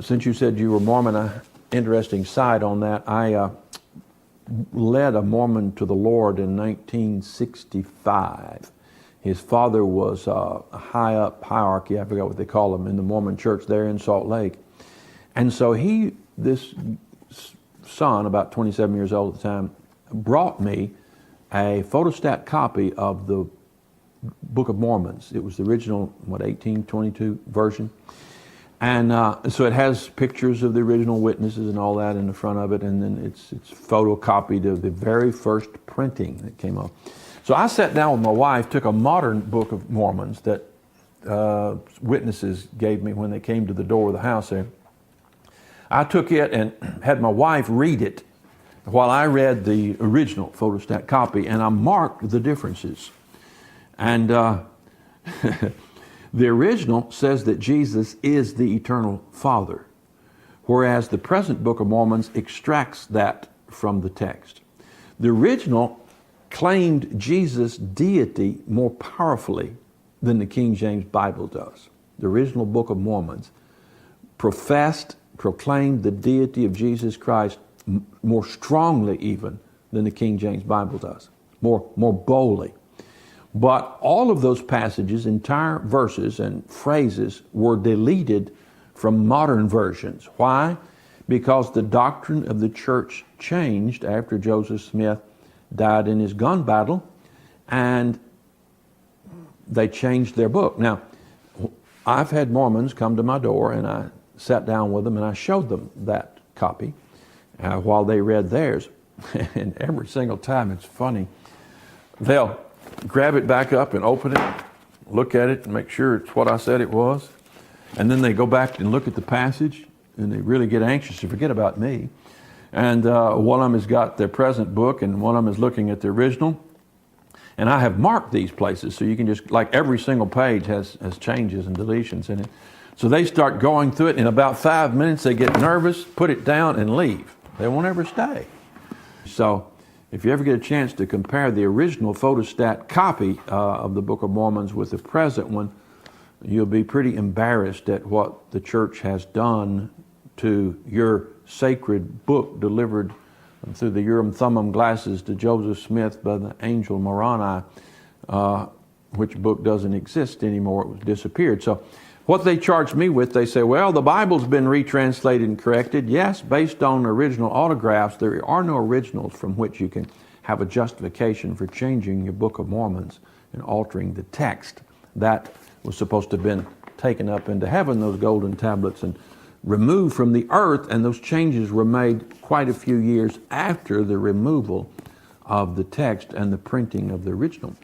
Since you said you were Mormon, an interesting side on that. I led a Mormon to the Lord in 1965. His father was a high up hierarchy, I forgot what they call them, in the Mormon church there in Salt Lake. And so this son, about 27 years old at the time, brought me a photostat copy of the Book of Mormons. It was the original, 1822 version. And so it has pictures of the original witnesses and all that in the front of it, and then it's photocopied of the very first printing that came up. So I sat down with my wife, took a modern Book of Mormons that witnesses gave me when they came to the door of the house there. I took it and had my wife read it while I read the original photostat copy, and I marked the differences. And the original says that Jesus is the eternal Father, whereas the present Book of Mormons extracts that from the text. The original claimed Jesus' deity more powerfully than the King James Bible does. The original Book of Mormons proclaimed the deity of Jesus Christ more strongly even than the King James Bible does, more boldly. But all of those passages, entire verses and phrases, were deleted from modern versions. Why? Because the doctrine of the church changed after Joseph Smith died in his gun battle, and they changed their book. Now, I've had Mormons come to my door, and I sat down with them and I showed them that copy while they read theirs. And every single time, it's funny, they'll grab it back up and open it, look at it and make sure it's what I said it was. And then they go back and look at the passage, and they really get anxious to forget about me. And one of them has got their present book, and one of them is looking at the original. And I have marked these places, so you can just, like, every single page has changes and deletions in it. So they start going through it. In about 5 minutes, they get nervous, put it down, and leave. They won't ever stay. So if you ever get a chance to compare the original photostat copy of the Book of Mormons with the present one, you'll be pretty embarrassed at what the church has done to your sacred book delivered through the Urim Thummim glasses to Joseph Smith by the angel Moroni, which book doesn't exist anymore. It was disappeared. So what they charge me with, they say, well, the Bible's been retranslated and corrected. Yes, based on original autographs, there are no originals from which you can have a justification for changing your Book of Mormons and altering the text. That was supposed to have been taken up into heaven, those golden tablets, and removed from the earth, and those changes were made quite a few years after the removal of the text and the printing of the original.